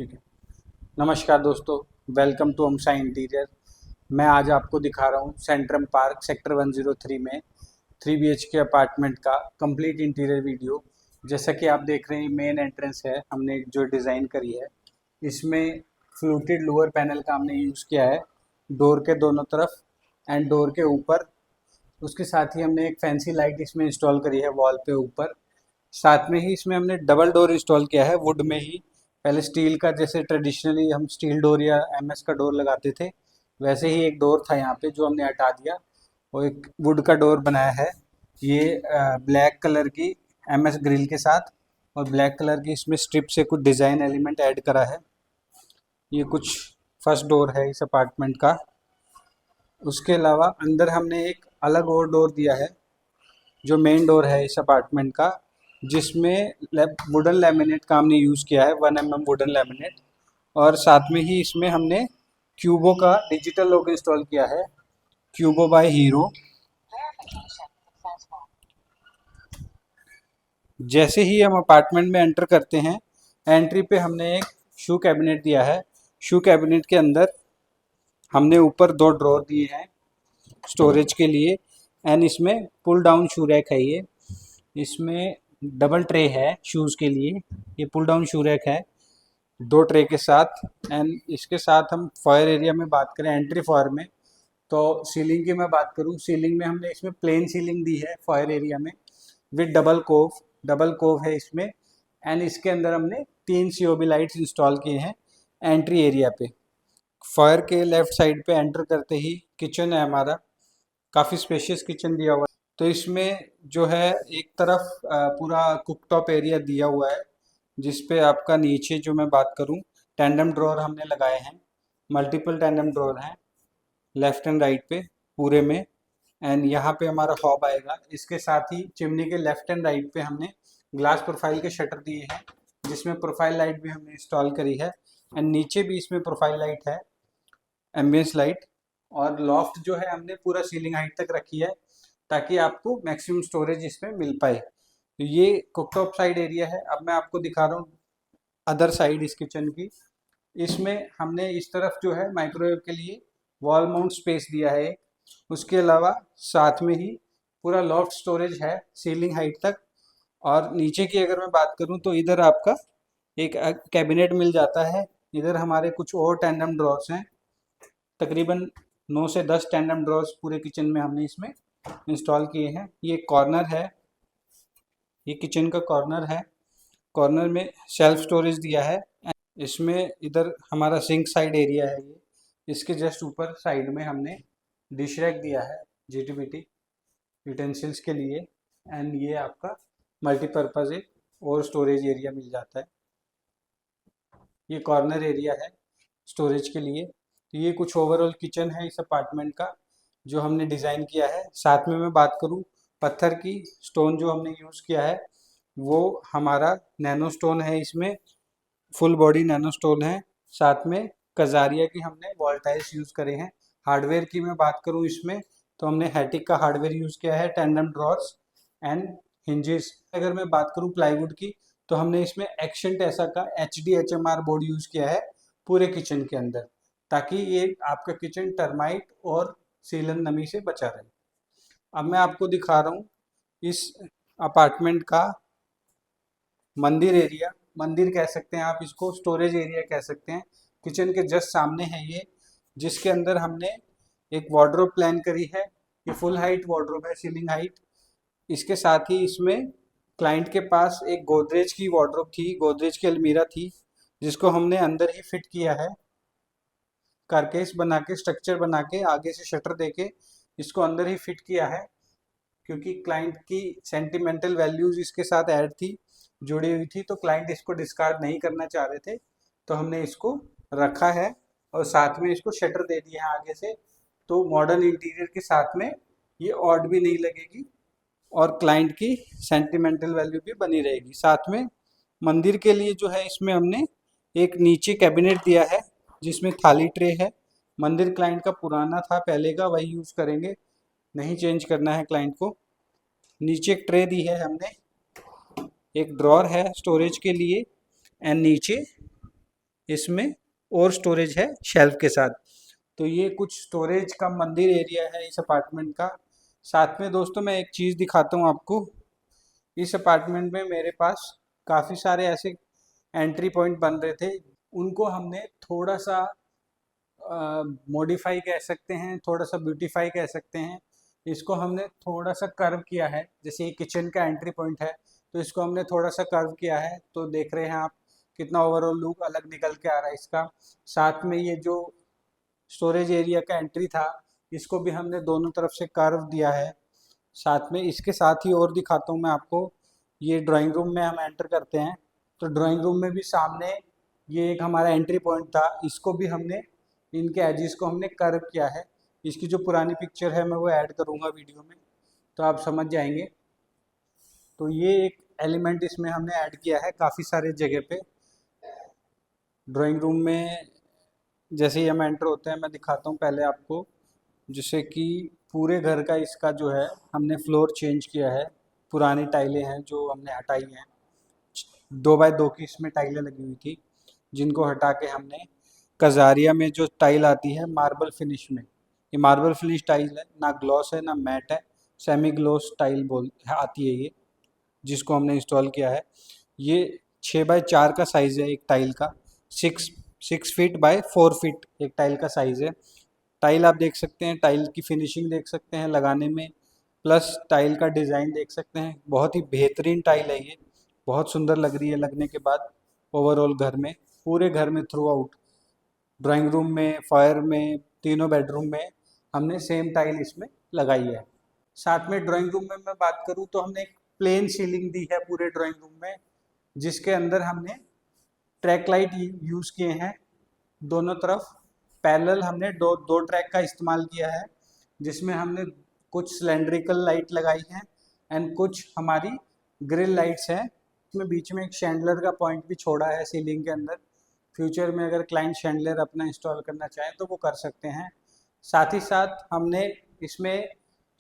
ठीक है। नमस्कार दोस्तों, वेलकम टू अमसा इंटीरियर। मैं आज आपको दिखा रहा हूँ सेंट्रम पार्क सेक्टर 103 में 3 BHK अपार्टमेंट का कंप्लीट इंटीरियर वीडियो। जैसा कि आप देख रहे हैं, मेन एंट्रेंस है, हमने जो डिज़ाइन करी है इसमें फ्लूटेड लोअर पैनल का हमने यूज़ किया है डोर के दोनों तरफ एंड डोर के ऊपर। उसके साथ ही हमने एक फैंसी लाइट इसमें इंस्टॉल करी है वॉल पे ऊपर। साथ में ही इसमें हमने डबल डोर इंस्टॉल किया है वुड में ही। पहले स्टील का, जैसे ट्रेडिशनली हम स्टील डोर या MS का डोर लगाते थे, वैसे ही एक डोर था यहाँ पे जो हमने हटा दिया और एक वुड का डोर बनाया है। ये ब्लैक कलर की MS ग्रिल के साथ और ब्लैक कलर की इसमें स्ट्रिप से कुछ डिज़ाइन एलिमेंट ऐड करा है। ये कुछ फर्स्ट डोर है इस अपार्टमेंट का। उसके अलावा अंदर हमने एक अलग और डोर दिया है जो मेन डोर है इस अपार्टमेंट का, जिसमें वुडन लैमिनेट का हमने यूज़ किया है, 1 mm वुडन लैमिनेट। और साथ में ही इसमें हमने क्यूबो का डिजिटल लॉक इंस्टॉल किया है, क्यूबो बाय हीरो। जैसे ही हम अपार्टमेंट में एंटर करते हैं, एंट्री पे हमने एक शू कैबिनेट दिया है। शू कैबिनेट के अंदर हमने ऊपर 2 ड्रॉर दिए हैं स्टोरेज के लिए एंड इसमें पुल डाउन शू रैक है। ये इसमें डबल ट्रे है शूज़ के लिए। ये पुल डाउन शू रैक है 2 ट्रे के साथ। एंड इसके साथ हम फायर एरिया में बात करें, एंट्री फायर में, तो सीलिंग की मैं बात करूं, सीलिंग में हमने इसमें प्लेन सीलिंग दी है फायर एरिया में विद डबल कोव है इसमें। एंड इसके अंदर हमने 3 COB लाइट्स इंस्टॉल किए हैं एंट्री एरिया पे। फायर के लेफ्ट साइड पे एंटर करते ही किचन है हमारा, काफ़ी स्पेशियस किचन दिया हुआ है। तो इसमें जो है एक तरफ पूरा कुकटॉप एरिया दिया हुआ है, जिस पे आपका नीचे जो मैं बात करूं, टैंडम ड्रॉअर हमने लगाए हैं, मल्टीपल टैंडम ड्रॉअर हैं लेफ्ट एंड राइट पे पूरे में। एंड यहाँ पे हमारा हॉब आएगा। इसके साथ ही चिमनी के लेफ्ट एंड राइट पे हमने ग्लास प्रोफाइल के शटर दिए हैं, जिसमें प्रोफाइल लाइट भी हमने इंस्टॉल करी है। एंड नीचे भी इसमें प्रोफाइल लाइट है, एम्बियंस लाइट। और लॉफ्ट जो है हमने पूरा सीलिंग हाइट तक रखी है ताकि आपको मैक्सिमम स्टोरेज इसमें मिल पाए। तो ये कुकटॉप साइड एरिया है। अब मैं आपको दिखा रहा हूँ अदर साइड इस किचन की। इसमें हमने इस तरफ जो है माइक्रोवेव के लिए वॉल माउंट स्पेस दिया है। उसके अलावा साथ में ही पूरा लॉफ्ट स्टोरेज है सीलिंग हाइट तक। और नीचे की अगर मैं बात करूं तो इधर आपका एक कैबिनेट मिल जाता है। इधर हमारे कुछ और टैंडम ड्रॉर्स हैं, तकरीबन 9 से 10 टैंडम ड्रॉर्स पूरे किचन में हमने इसमें इंस्टॉल किए हैं। ये कॉर्नर है, ये किचन का कॉर्नर है। कॉर्नर में शेल्फ स्टोरेज दिया है। इसमें इधर हमारा सिंक साइड एरिया है। ये इसके जस्ट ऊपर साइड में हमने डिश रैक दिया है GTBT यूटेंसिल्स के लिए। एंड ये आपका मल्टीपर्पज़ एक और स्टोरेज एरिया मिल जाता है। ये कॉर्नर एरिया है स्टोरेज के लिए। तो ये कुछ ओवरऑल किचन है इस अपार्टमेंट का जो हमने डिज़ाइन किया है। साथ में मैं बात करूँ, पत्थर की स्टोन जो हमने यूज़ किया है वो हमारा नैनो स्टोन है, इसमें फुल बॉडी नैनो स्टोन है। साथ में कजारिया की हमने वॉल टाइल्स यूज़ करे हैं। हार्डवेयर की मैं बात करूँ इसमें, तो हमने हैटिक का हार्डवेयर यूज़ किया है, टैंडम ड्रॉर्स एंड हिंजेस। अगर मैं बात करूँ प्लाईवुड की, तो हमने इसमें एक्शन ऐसा का HDHMR बोर्ड यूज़ किया है पूरे किचन के अंदर, ताकि ये आपका किचन टर्माइट और सीलन नमी से बचा रहे। अब मैं आपको दिखा रहा हूँ इस अपार्टमेंट का मंदिर एरिया। मंदिर कह सकते हैं आप इसको, स्टोरेज एरिया कह सकते हैं। किचन के जस्ट सामने है ये, जिसके अंदर हमने एक वार्डरोब प्लान करी है। ये फुल हाइट वार्डरोब है, सीलिंग हाइट। इसके साथ ही इसमें क्लाइंट के पास एक गोदरेज की वार्डरोब थी, गोदरेज की अलमीरा थी, जिसको हमने अंदर ही फिट किया है, कारकेस बना के, स्ट्रक्चर बना के, आगे से शटर देके इसको अंदर ही फिट किया है, क्योंकि क्लाइंट की सेंटिमेंटल वैल्यूज इसके साथ ऐड थी, जुड़ी हुई थी। तो क्लाइंट इसको डिस्कार्ड नहीं करना चाह रहे थे, तो हमने इसको रखा है और साथ में इसको शटर दे दिया है आगे से। तो मॉडर्न इंटीरियर के साथ में ये ऑड भी नहीं लगेगी और क्लाइंट की सेंटिमेंटल वैल्यू भी बनी रहेगी। साथ में मंदिर के लिए जो है इसमें हमने एक नीचे कैबिनेट दिया है जिसमें थाली ट्रे है। मंदिर क्लाइंट का पुराना था पहले का, वही यूज़ करेंगे, नहीं चेंज करना है क्लाइंट को। नीचे एक ट्रे दी है हमने, एक ड्रॉर है स्टोरेज के लिए, एंड नीचे इसमें और स्टोरेज है शेल्फ के साथ। तो ये कुछ स्टोरेज का मंदिर एरिया है इस अपार्टमेंट का। साथ में दोस्तों मैं एक चीज़ दिखाता हूँ आपको। इस अपार्टमेंट में मेरे पास काफ़ी सारे ऐसे एंट्री पॉइंट बन रहे थे, उनको हमने थोड़ा सा मॉडिफाई कह सकते हैं, थोड़ा सा ब्यूटीफाई कह सकते हैं। इसको हमने थोड़ा सा कर्व किया है। जैसे ये किचन का एंट्री पॉइंट है, तो इसको हमने थोड़ा सा कर्व किया है। तो देख रहे हैं आप कितना ओवरऑल लुक अलग निकल के आ रहा है इसका। साथ में ये जो स्टोरेज एरिया का एंट्री था, इसको भी हमने दोनों तरफ से कर्व दिया है। साथ में इसके साथ ही और दिखाता हूँ मैं आपको। ये ड्राइंग रूम में हम एंटर करते हैं, तो ड्राइंग रूम में भी सामने ये एक हमारा एंट्री पॉइंट था, इसको भी हमने इनके एजिस को हमने कर्व किया है। इसकी जो पुरानी पिक्चर है मैं वो ऐड करूँगा वीडियो में, तो आप समझ जाएंगे। तो ये एक एलिमेंट इसमें हमने ऐड किया है काफ़ी सारे जगह पे। ड्राइंग रूम में जैसे ही हम एंटर होते हैं, मैं दिखाता हूँ पहले आपको। जैसे कि पूरे घर का इसका जो है हमने फ्लोर चेंज किया है। पुरानी टाइलें हैं जो हमने हटाई हैं, 2x2 की इसमें टाइलें लगी हुई थी, जिनको हटा के हमने कजारिया में जो टाइल आती है मार्बल फिनिश में, ये मार्बल फिनिश टाइल है, ना ग्लॉस है ना मैट है, सेमी ग्लॉस टाइल आती है ये, जिसको हमने इंस्टॉल किया है। ये 6x4 का साइज़ है एक टाइल का, 6 फीट बाय 4 फीट एक टाइल का साइज़ है। टाइल आप देख सकते हैं, टाइल की फिनिशिंग देख सकते हैं लगाने में, प्लस टाइल का डिज़ाइन देख सकते हैं। बहुत ही बेहतरीन टाइल है ये, बहुत सुंदर लग रही है लगने के बाद ओवरऑल घर में, पूरे घर में थ्रू आउट, ड्राइंग रूम में, फायर में, तीनों बेडरूम में हमने सेम टाइल इसमें लगाई है। साथ में ड्राइंग रूम में मैं बात करूँ तो हमने एक प्लेन सीलिंग दी है पूरे ड्राइंग रूम में, जिसके अंदर हमने ट्रैक लाइट यूज़ किए हैं दोनों तरफ। पैरेलल हमने दो दो ट्रैक का इस्तेमाल किया है, जिसमें हमने कुछ सिलेंड्रिकल लाइट लगाई हैं एंड कुछ हमारी ग्रिल लाइट्स हैं। इसमें बीच में एक शैंडलर का पॉइंट भी छोड़ा है सीलिंग के अंदर। फ्यूचर में अगर क्लाइंट शैंडलर अपना इंस्टॉल करना चाहें तो वो कर सकते हैं। साथ ही साथ हमने इसमें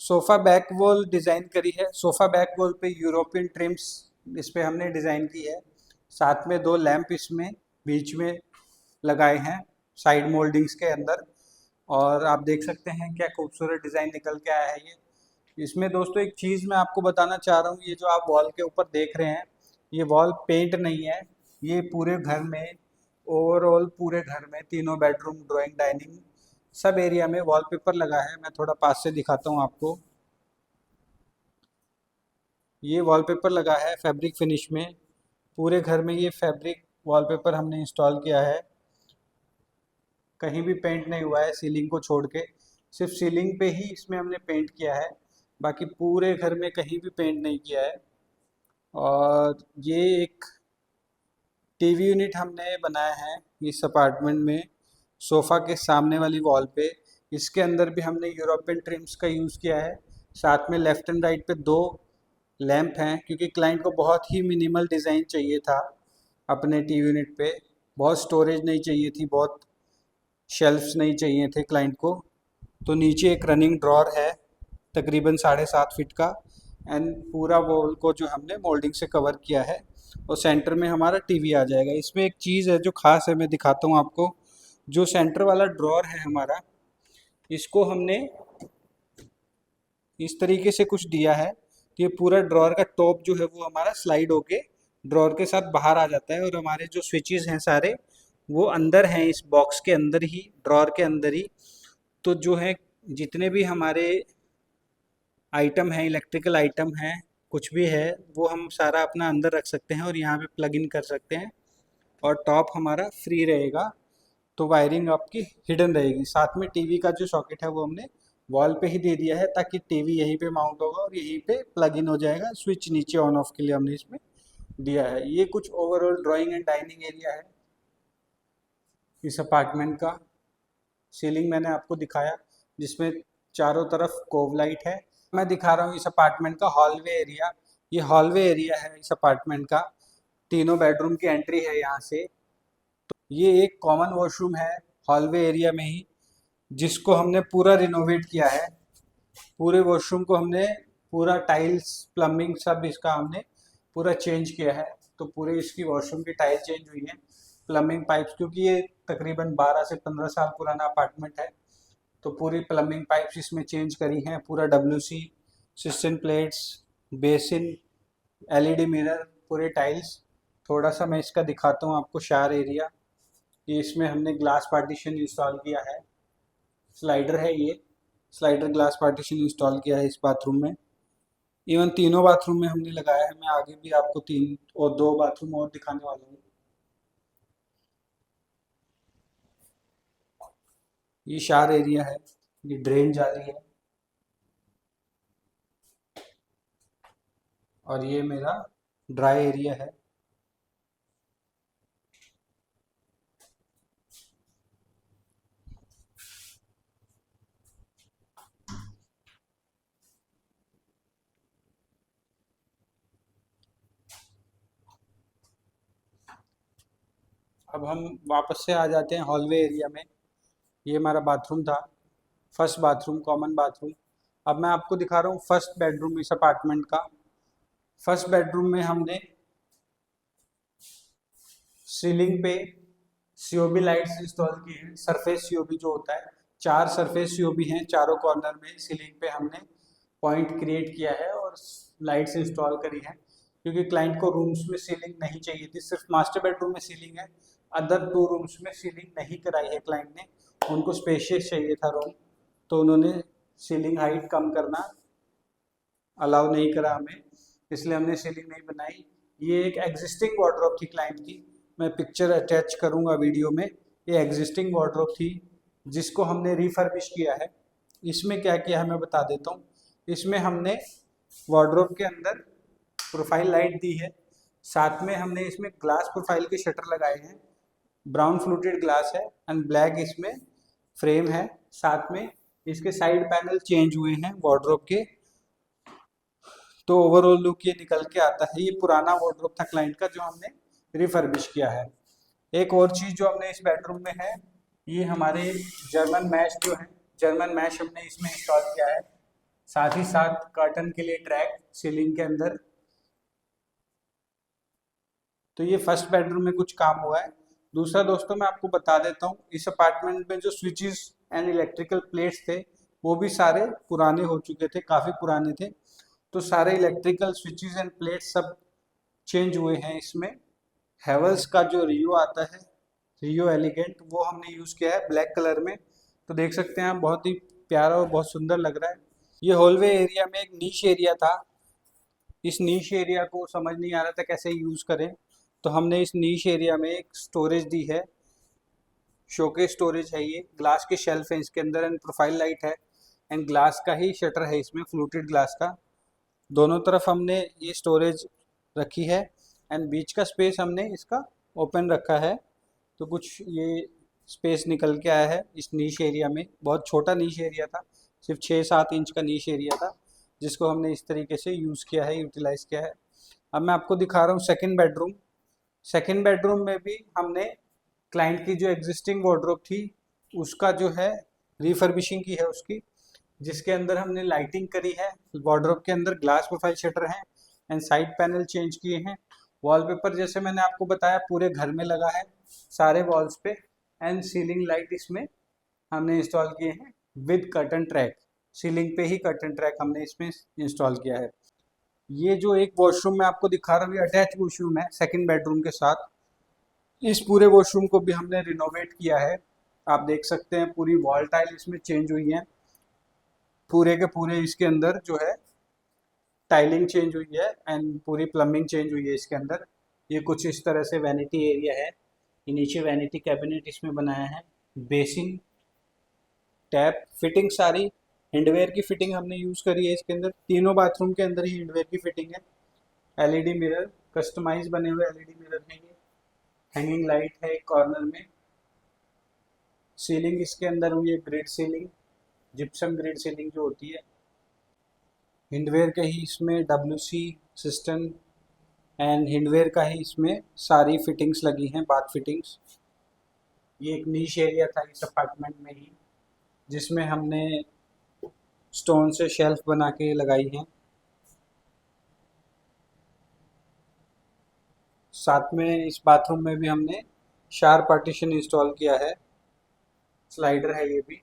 सोफ़ा बैक वॉल डिज़ाइन करी है। सोफ़ा बैक वॉल पे यूरोपियन ट्रिम्स इस पे हमने डिज़ाइन की है। साथ में 2 लैंप इसमें बीच में लगाए हैं साइड मोल्डिंग्स के अंदर, और आप देख सकते हैं क्या खूबसूरत डिज़ाइन निकल के आया है ये। इसमें दोस्तों एक चीज़ मैं आपको बताना चाह रहा हूँ, ये जो आप वॉल के ऊपर देख रहे हैं, ये वॉल पेंट नहीं है। ये पूरे घर में, ओवरऑल पूरे घर में, तीनों बेडरूम, ड्राइंग, डाइनिंग, सब एरिया में वॉलपेपर लगा है। मैं थोड़ा पास से दिखाता हूँ आपको। ये वॉलपेपर लगा है फैब्रिक फिनिश में, पूरे घर में ये फैब्रिक वॉलपेपर हमने इंस्टॉल किया है। कहीं भी पेंट नहीं हुआ है सीलिंग को छोड़ के, सिर्फ सीलिंग पे ही इसमें हमने पेंट किया है, बाकी पूरे घर में कहीं भी पेंट नहीं किया है। और ये एक टीवी यूनिट हमने बनाया है इस अपार्टमेंट में, सोफ़ा के सामने वाली वॉल पे। इसके अंदर भी हमने यूरोपियन ट्रिम्स का यूज़ किया है। साथ में लेफ़्ट एंड राइट पे 2 लैंप हैं, क्योंकि क्लाइंट को बहुत ही मिनिमल डिज़ाइन चाहिए था अपने टीवी यूनिट पे। बहुत स्टोरेज नहीं चाहिए थी, बहुत शेल्फ्स नहीं चाहिए थे क्लाइंट को। तो नीचे एक रनिंग ड्रॉर है तकरीबन 7.5 फीट का, एंड पूरा वॉल को जो हमने मोल्डिंग से कवर किया है, और सेंटर में हमारा टीवी आ जाएगा। इसमें एक चीज़ है जो ख़ास है, मैं दिखाता हूँ आपको। जो सेंटर वाला ड्रॉर है हमारा, इसको हमने इस तरीके से कुछ दिया है कि ये पूरा ड्रॉर का टॉप जो है वो हमारा स्लाइड होके ड्रॉर के साथ बाहर आ जाता है, और हमारे जो स्विचेस हैं सारे वो अंदर हैं, इस बॉक्स के अंदर ही, ड्रॉर के अंदर ही। तो जो है जितने भी हमारे आइटम हैं, इलेक्ट्रिकल आइटम हैं, कुछ भी है, वो हम सारा अपना अंदर रख सकते हैं और यहाँ पे प्लग इन कर सकते हैं, और टॉप हमारा फ्री रहेगा। तो वायरिंग आपकी हिडन रहेगी। साथ में टीवी का जो सॉकेट है वो हमने वॉल पे ही दे दिया है, ताकि टीवी यहीं पे माउंट होगा और यहीं पे प्लग इन हो जाएगा। स्विच नीचे ऑन ऑफ के लिए हमने इसमें दिया है। ये कुछ overall drawing and dining area है इस अपार्टमेंट का। सीलिंग मैंने आपको दिखाया, जिसमें चारों तरफ कोव लाइट है। मैं दिखा रहा हूँ इस अपार्टमेंट का हॉलवे एरिया। ये हॉलवे एरिया है इस अपार्टमेंट का, तीनों बेडरूम की एंट्री है यहाँ से। ये एक कॉमन वॉशरूम है हॉलवे एरिया में ही, जिसको हमने पूरा रिनोवेट किया है। पूरे वॉशरूम को हमने पूरा टाइल्स, प्लम्बिंग, सब इसका हमने पूरा चेंज किया है। तो पूरे इसकी वॉशरूम की टाइल चेंज हुई है। प्लम्बिंग पाइप्स, क्योंकि ये तकरीबन 12 से 15 साल पुराना अपार्टमेंट है, तो पूरी प्लम्बिंग पाइप्स इसमें चेंज करी हैं। पूरा WC, system plates, basin, LED mirror, पूरे टाइल्स। थोड़ा सा मैं इसका दिखाता हूँ आपको शावर एरिया। ये इसमें हमने ग्लास पार्टीशन इंस्टॉल किया है, स्लाइडर है ये, स्लाइडर ग्लास पार्टीशन इंस्टॉल किया है इस बाथरूम में। इवन तीनों बाथरूम में हमने लगाया है। मैं आगे भी आपको 3 और 2 बाथरूम और दिखाने वाला हूँ। ये शावर एरिया है, ये ड्रेन जाली है, और ये मेरा ड्राई एरिया है। अब हम वापस से आ जाते हैं हॉलवे एरिया में। ये हमारा बाथरूम था, फर्स्ट बाथरूम, कॉमन बाथरूम। अब मैं आपको दिखा रहा हूँ फर्स्ट बेडरूम इस अपार्टमेंट का। फर्स्ट बेडरूम में हमने सीलिंग पे COB लाइट्स इंस्टॉल की हैं। सरफेस COB जो होता है, 4 सरफेस COB हैं चारों कॉर्नर में। सीलिंग पे हमने पॉइंट क्रिएट किया है और लाइट्स इंस्टॉल करी हैं, क्योंकि क्लाइंट को रूम्स में सीलिंग नहीं चाहिए थी, सिर्फ मास्टर बेडरूम में सीलिंग है। अदर 2 रूम्स में सीलिंग नहीं कराई है क्लाइंट ने, उनको स्पेशियस चाहिए था रूम, तो उन्होंने सीलिंग हाइट कम करना अलाउ नहीं करा हमें, इसलिए हमने सीलिंग नहीं बनाई। ये एक एग्जिस्टिंग वार्डरोब थी क्लाइंट की, मैं पिक्चर अटैच करूंगा वीडियो में। ये एग्जिस्टिंग वार्डरोब थी जिसको हमने रिफर्बिश किया है। इसमें क्या किया है मैं बता देता हूँ। इसमें हमने वार्डरोब के अंदर प्रोफाइल लाइट दी है, साथ में हमने इसमें ग्लास प्रोफाइल के शटर लगाए हैं। ब्राउन फ्लूटेड ग्लास है एंड ब्लैक इसमें फ्रेम है। साथ में इसके साइड पैनल चेंज हुए हैं वार्डरोब के, तो ओवरऑल लुक ये निकल के आता है। ये पुराना वार्डरोब था क्लाइंट का जो हमने रिफर्बिश किया है। एक और चीज़ जो हमने इस बेडरूम में है, ये हमारे जर्मन मैश जो है, जर्मन मैश हमने इसमें इंस्टॉल किया है। साथ ही साथ कर्टन के लिए ट्रैक सीलिंग के अंदर। तो ये फर्स्ट बेडरूम में कुछ काम हुआ है। दूसरा दोस्तों मैं आपको बता देता हूँ, इस अपार्टमेंट में जो स्विचेस एंड इलेक्ट्रिकल प्लेट्स थे वो भी सारे पुराने हो चुके थे, काफ़ी पुराने थे। तो सारे इलेक्ट्रिकल स्विचेस एंड प्लेट्स सब चेंज हुए हैं इसमें। हैवल्स का जो रियो आता है, रियो एलिगेंट, वो हमने यूज़ किया है ब्लैक कलर में। तो देख सकते हैं आप, बहुत ही प्यारा और बहुत सुंदर लग रहा है। ये हॉलवे एरिया में एक नीश एरिया था। इस नीश एरिया को समझ नहीं आ रहा था कैसे यूज़ करें, तो हमने इस नीश एरिया में एक स्टोरेज दी है। शोकेस स्टोरेज है, ये ग्लास के शेल्फ है इसके अंदर एंड प्रोफाइल लाइट है एंड ग्लास का ही शटर है इसमें, फ्लूटेड ग्लास का। दोनों तरफ हमने ये स्टोरेज रखी है एंड बीच का स्पेस हमने इसका ओपन रखा है। तो कुछ ये स्पेस निकल के आया है इस नीश एरिया में। बहुत छोटा नीश एरिया था, सिर्फ 6-7 इंच का नीश एरिया था, जिसको हमने इस तरीके से यूज़ किया है, यूटिलाइज़ किया है। अब मैं आपको दिखा रहा हूँ सेकंड बेडरूम। सेकंड बेडरूम में भी हमने क्लाइंट की जो एग्जिस्टिंग वार्डरोब थी उसका जो है रिफर्बिशिंग की है उसकी, जिसके अंदर हमने लाइटिंग करी है। वार्डरोब के अंदर ग्लास प्रोफाइल शटर हैं एंड साइड पैनल चेंज किए हैं। वॉलपेपर जैसे मैंने आपको बताया पूरे घर में लगा है, सारे वॉल्स पे। एंड सीलिंग लाइट इसमें हमने इंस्टॉल किए हैं विद कर्टन ट्रैक। सीलिंग पे ही कर्टन ट्रैक हमने इसमें इंस्टॉल किया है। ये जो एक वॉशरूम मैं आपको दिखा रहा हूँ, ये अटैच वॉशरूम है सेकंड बेडरूम के साथ। इस पूरे वॉशरूम को भी हमने रिनोवेट किया है। आप देख सकते हैं पूरी वॉल टाइल इसमें चेंज हुई है, पूरे के पूरे इसके अंदर जो है टाइलिंग चेंज हुई है एंड पूरी प्लम्बिंग चेंज हुई है इसके अंदर। ये कुछ इस तरह से वैनिटी एरिया है। ये नीचे वैनिटी कैबिनेट इसमें बनाया है, बेसिन, टैप, फिटिंग सारी हैंडवेयर की फिटिंग हमने यूज़ करी है इसके अंदर। तीनों बाथरूम के अंदर ही हैंडवेयर की फिटिंग है। LED मिरर, कस्टमाइज बने हुए LED मिरर हैं ये। हैंगिंग लाइट है एक कॉर्नर में। सीलिंग इसके अंदर हुई है grid ceiling, gypsum grid ceiling जो होती है। हिंडवेयर का ही इसमें WC सिस्टम एंड हिंडवेयर का ही इसमें सारी फिटिंग्स लगी हैं, बाथ फिटिंग्स। ये एक नीश एरिया था इस अपार्टमेंट में ही, जिसमें हमने स्टोन से शेल्फ बना के लगाई हैं। साथ में इस बाथरूम में भी हमने शार पार्टीशन इंस्टॉल किया है। स्लाइडर है ये भी।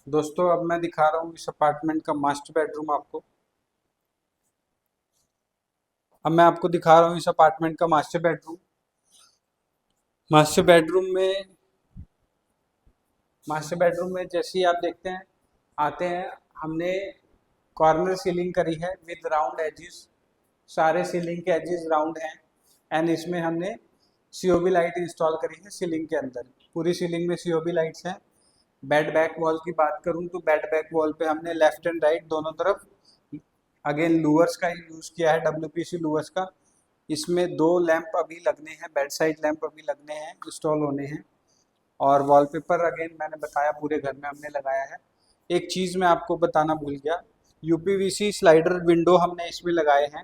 दोस्तों अब मैं दिखा रहा हूँ इस अपार्टमेंट का मास्टर बेडरूम आपको। अब मैं आपको दिखा रहा हूँ इस अपार्टमेंट का मास्टर बेडरूम। मास्टर बेडरूम में मास्टर बेडरूम में जैसे ही आप देखते हैं आते हैं, हमने कॉर्नर सीलिंग करी है विद राउंड एजेस। सारे सीलिंग के एजेस राउंड हैं। एंड इसमें हमने सीओबी लाइट इंस्टॉल करी है सीलिंग के अंदर। पूरी सीलिंग में सीओबी लाइट्स हैं। बेड बैक वॉल की बात करूं तो बेड बैक वॉल पे हमने लेफ्ट एंड राइट दोनों तरफ अगेन लूवर्स का यूज़ किया है, डब्ल्यूपीसी लूवर्स का। इसमें 2 लैंप अभी लगने हैं, बेड साइड लैंप अभी लगने हैं, इंस्टॉल होने हैं। और वॉलपेपर अगेन मैंने बताया पूरे घर में हमने लगाया है। एक चीज़ मैं आपको बताना भूल गया, यूपीवीसी स्लाइडर विंडो हमने इसमें लगाए हैं,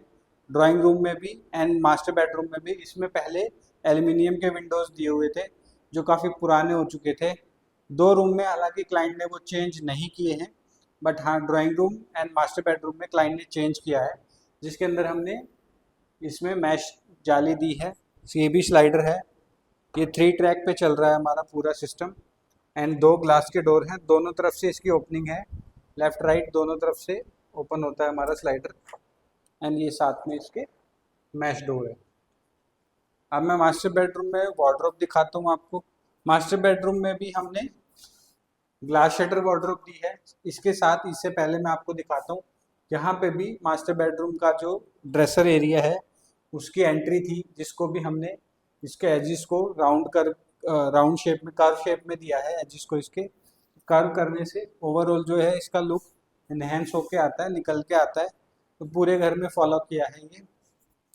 ड्राइंग रूम में भी एंड मास्टर बेडरूम में भी। इसमें पहले एल्युमिनियम के विंडोज़ दिए हुए थे जो काफ़ी पुराने हो चुके थे। 2 रूम में हालांकि क्लाइंट ने वो चेंज नहीं किए हैं, बट हाँ drawing room and master bedroom में क्लाइंट ने चेंज किया है, जिसके अंदर हमने इसमें मैश जाली दी है। ये भी स्लाइडर है। ये 3 ट्रैक पे चल रहा है हमारा पूरा सिस्टम। एंड 2 ग्लास के डोर हैं, दोनों तरफ से इसकी ओपनिंग है, लेफ्ट राइट दोनों तरफ से ओपन होता है हमारा स्लाइडर। एंड ये साथ में इसके मैश डोर है। अब मैं मास्टर बेडरूम में वार्डरोब दिखाता हूँ आपको। मास्टर बेडरूम में भी हमने ग्लास शटर वार्डरोब दी है। इसके साथ इससे पहले मैं आपको दिखाता हूँ, यहाँ पे भी मास्टर बेडरूम का जो ड्रेसर एरिया है उसकी एंट्री थी, जिसको भी हमने इसके एजिस को राउंड शेप में, कर्व शेप में दिया है। एजिस को इसके कर्व करने से ओवरऑल जो है इसका लुक इनहेंस होके आता है, निकल के आता है। तो पूरे घर में फॉलो किया है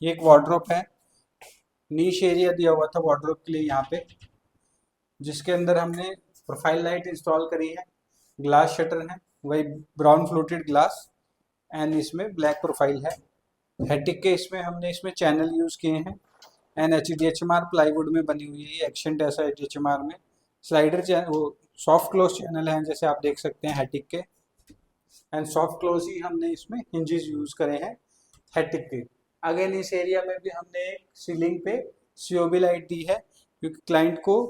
ये एक वार्डरोब है। नीश एरिया दिया हुआ था वार्डरोब के लिए यहाँ पे, जिसके अंदर हमने प्रोफाइल लाइट इंस्टॉल करी है। ग्लास शटर है, वही ब्राउन फ्लोटेड ग्लास, एंड इसमें ब्लैक प्रोफाइल है। हेटिक के इसमें इसमें चैनल यूज़ किए हैं। एंड HDHMR प्लाईवुड में बनी हुई है, एक्शन ऐसा HDHMR में। स्लाइडर वो सॉफ्ट क्लोज चैनल हैं जैसे आप देख सकते हैं हेटिक के। एंड सॉफ्ट क्लोज ही हमने इसमें हिंजेस यूज़ करे हैं हेटिक के। अगेन इस एरिया में भी हमने एक सीलिंग पे सीओबी लाइट दी है, क्योंकि क्लाइंट को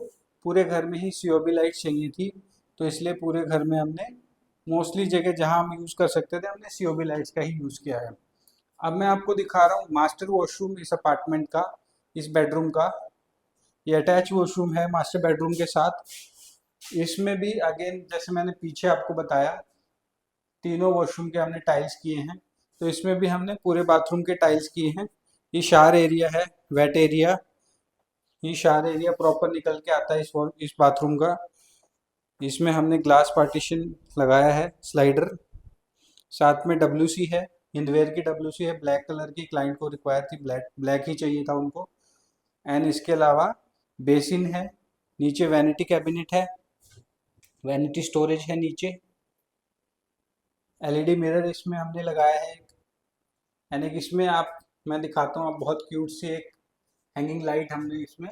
पूरे घर में ही सीओबी लाइट चाहिए थी, तो इसलिए पूरे घर में हमने मोस्टली जगह जहां हम यूज़ कर सकते थे हमने सीओबी लाइट्स का ही यूज़ किया है। अब मैं आपको दिखा रहा हूँ मास्टर वॉशरूम इस अपार्टमेंट का, इस बेडरूम का। ये अटैच वॉशरूम है मास्टर बेडरूम के साथ। इसमें भी अगेन जैसे मैंने पीछे आपको बताया, तीनों वॉशरूम के हमने टाइल्स किए हैं, तो इसमें भी हमने पूरे बाथरूम के टाइल्स किए हैं। ये शावर एरिया है, वेट एरिया। ये शावर एरिया प्रॉपर निकल के आता है इस बाथरूम का। इसमें हमने ग्लास पार्टीशन लगाया है, स्लाइडर। साथ में WC है, हिंदवेयर की WC है, ब्लैक कलर की। क्लाइंट को रिक्वायर थी, ब्लैक ब्लैक ही चाहिए था उनको। एंड इसके अलावा बेसिन है, नीचे वैनिटी कैबिनेट है, वैनिटी स्टोरेज है नीचे। LED मिरर इसमें हमने लगाया है एक। यानी कि इसमें आप, मैं दिखाता हूँ, आप बहुत क्यूट सी एक हैंगिंग लाइट हमने इसमें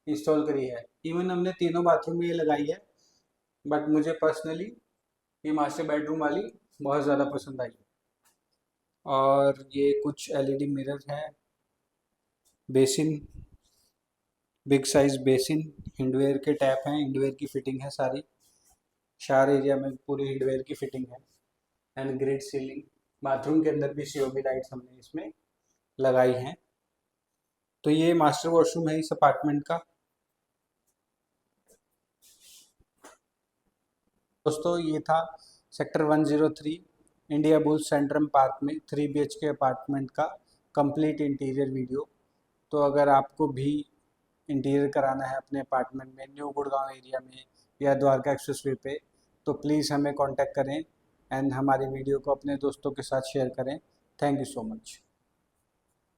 इंस्टॉल करी है। इवन हमने तीनों बाथरूम में ये लगाई है, बट मुझे पर्सनली ये मास्टर बेडरूम वाली बहुत ज़्यादा पसंद आई। और ये कुछ LED मिरर है, basin, big size basin, Hindware के टैप हैं, हिंडवेयर की फिटिंग है सारी। शावर एरिया में पूरी हिंडवेयर की फिटिंग है। And grid ceiling. बाथरूम के अंदर भी सीओबी लाइट्स हमने इसमें लगाई हैं। तो ये मास्टर वॉशरूम है इस अपार्टमेंट का। दोस्तों ये था sector 103 India bulls Centrum park में 3 BHK अपार्टमेंट का कंप्लीट इंटीरियर वीडियो। तो अगर आपको भी इंटीरियर कराना है अपने अपार्टमेंट में न्यू गुड़गांव एरिया में या द्वारका एक्सप्रेसवे पे, तो प्लीज़ हमें कांटेक्ट करें एंड हमारी वीडियो को अपने दोस्तों के साथ शेयर करें। Thank you so much.